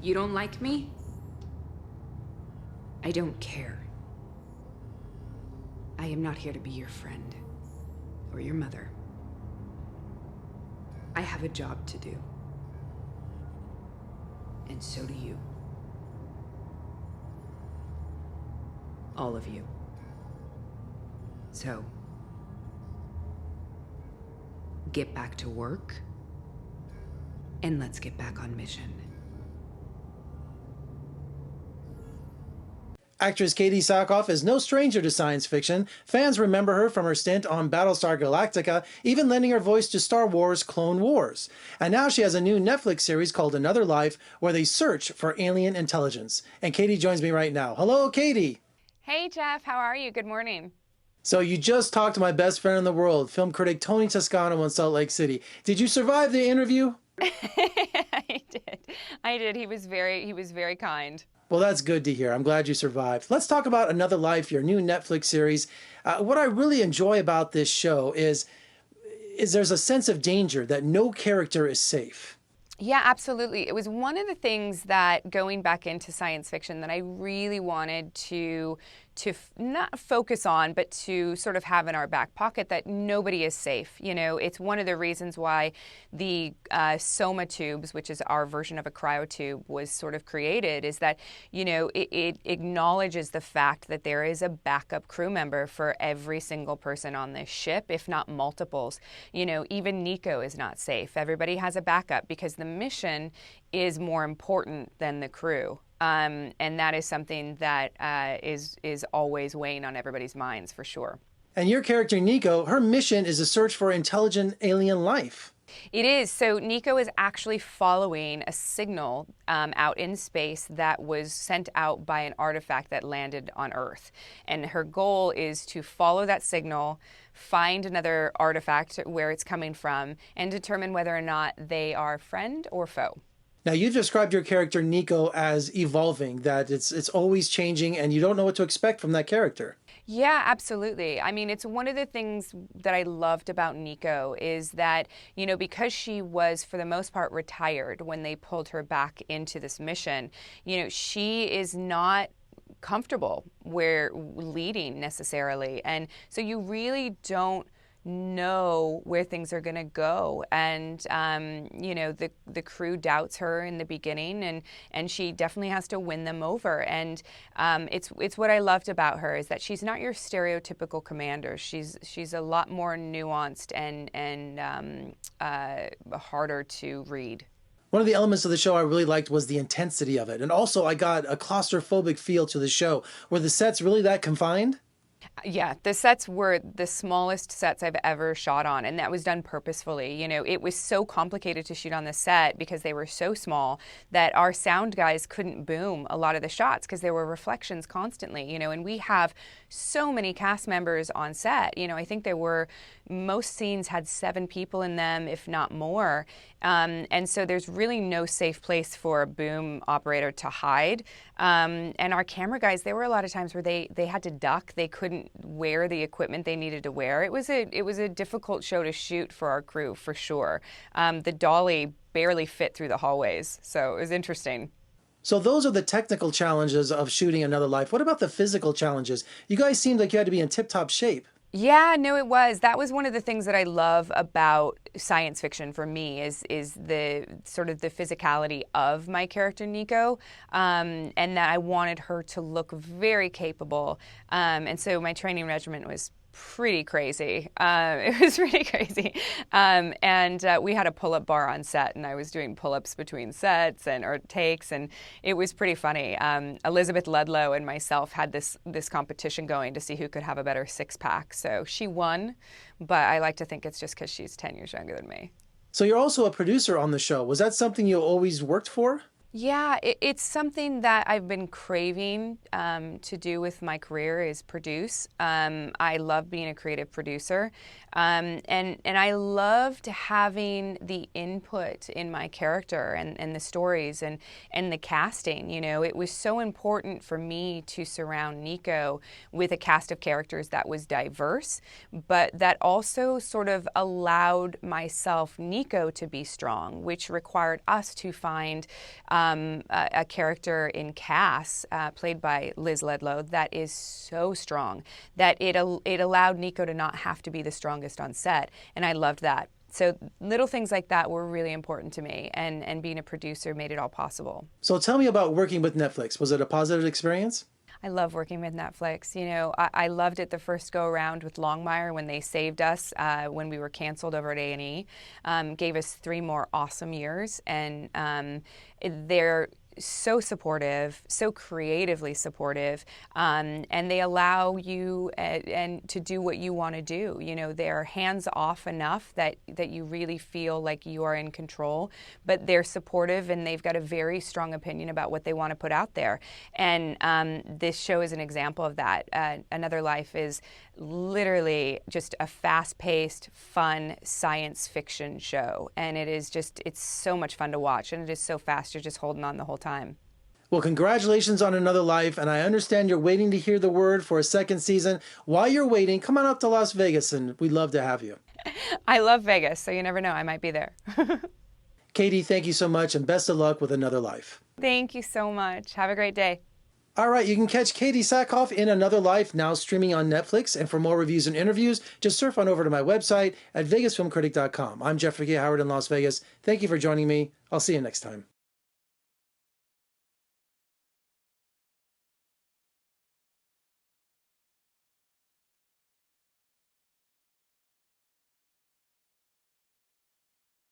You don't like me? I don't care. I am not here to be your friend or your mother. I have a job to do. And so do you. All of you. So, get back to work, and let's get back on mission. Actress Katee Sackhoff is no stranger to science fiction. Fans remember her from her stint on Battlestar Galactica, even lending her voice to Star Wars Clone Wars. And now she has a new Netflix series called Another Life, where they search for alien intelligence. And Katee joins me right now. Hello, Katee. Hey, Jeff. How are you? Good morning. So you just talked to my best friend in the world, film critic Tony Toscano in Salt Lake City. Did you survive the interview? I did. He was very kind. Well, that's good to hear. I'm glad you survived. Let's talk about Another Life, your new Netflix series. What I really enjoy about this show is there's a sense of danger that no character is safe. Yeah, absolutely. It was one of the things that, going back into science fiction, that I really wanted to not focus on, but to sort of have in our back pocket, that nobody is safe. You know, it's one of the reasons why the soma tubes, which is our version of a cryotube, was sort of created, is that, you know, it acknowledges the fact that there is a backup crew member for every single person on this ship, if not multiples. You know, even Nikkos is not safe. Everybody has a backup because the mission is more important than the crew. And that is something that is always weighing on everybody's minds, for sure. And your character, Nikkos, her mission is to search for intelligent alien life. It is. So Nikkos is actually following a signal out in space that was sent out by an artifact that landed on Earth. And her goal is to follow that signal, find another artifact where it's coming from, and determine whether or not they are friend or foe. Now, you've described your character, Nikkos, as evolving, that it's always changing and you don't know what to expect from that character. Yeah, absolutely. I mean, it's one of the things that I loved about Nikkos is that, you know, because she was, for the most part, retired when they pulled her back into this mission, you know, she is not comfortable where leading necessarily. And so you really don't know where things are going to go, and you know, the crew doubts her in the beginning, and she definitely has to win them over. And it's what I loved about her, is that she's not your stereotypical commander. She's a lot more nuanced and harder to read. One of the elements of the show I really liked was the intensity of it, and also I got a claustrophobic feel to the show. Were the sets really that confined? Yeah, the sets were the smallest sets I've ever shot on, and that was done purposefully. You know, it was so complicated to shoot on the set because they were so small that our sound guys couldn't boom a lot of the shots because there were reflections constantly, you know, and we have so many cast members on set. You know, I think most scenes had 7 people in them, if not more. And so there's really no safe place for a boom operator to hide. And our camera guys, there were a lot of times where they had to duck. They couldn't wear the equipment they needed to wear. It was a difficult show to shoot for our crew, for sure. The dolly barely fit through the hallways, so it was interesting. So those are the technical challenges of shooting Another Life. What about the physical challenges? You guys seemed like you had to be in tip-top shape. Yeah, no, it was. That was one of the things that I love about science fiction for me is the sort of the physicality of my character, Nikkos, and that I wanted her to look very capable. And so my training regimen was pretty crazy. It was really crazy. And we had a pull-up bar on set, and I was doing pull-ups between sets or takes, and it was pretty funny. Elizabeth Ludlow and myself had this competition going to see who could have a better six-pack. So she won, but I like to think it's just because she's 10 years younger than me. So you're also a producer on the show. Was that something you always worked for? Yeah, it's something that I've been craving to do with my career, is produce. I love being a creative producer, and I loved having the input in my character and the stories and the casting. You know, it was so important for me to surround Nikkos with a cast of characters that was diverse, but that also sort of allowed myself, Nikkos, to be strong, which required us to find a character in Cass, played by Liz Ledlow, that is so strong that it allowed Nico to not have to be the strongest on set, and I loved that. So little things like that were really important to me, and being a producer made it all possible. So tell me about working with Netflix. Was it a positive experience? I love working with Netflix. You know, I loved it the first go around with Longmire when they saved us when we were canceled over at A&E, gave us 3 more awesome years, and they're so supportive, so creatively supportive, and they allow you and to do what you want to do. You know, they're hands off enough that you really feel like you are in control, but they're supportive and they've got a very strong opinion about what they want to put out there. And this show is an example of that. Another Life is literally just a fast-paced, fun science fiction show, and it's so much fun to watch, and it is so fast. You're just holding on the whole time. Well, congratulations on Another Life, and I understand you're waiting to hear the word for a second season. While you're waiting, come on up to Las Vegas, and we'd love to have you. I love Vegas, so you never know, I might be there. Katee, thank you so much, and best of luck with Another Life. Thank you so much. Have a great day. All right, you can catch Katee Sackhoff in Another Life, now streaming on Netflix. And for more reviews and interviews, just surf on over to my website at vegasfilmcritic.com. I'm Jeffrey K. Howard in Las Vegas. Thank you for joining me. I'll see you next time.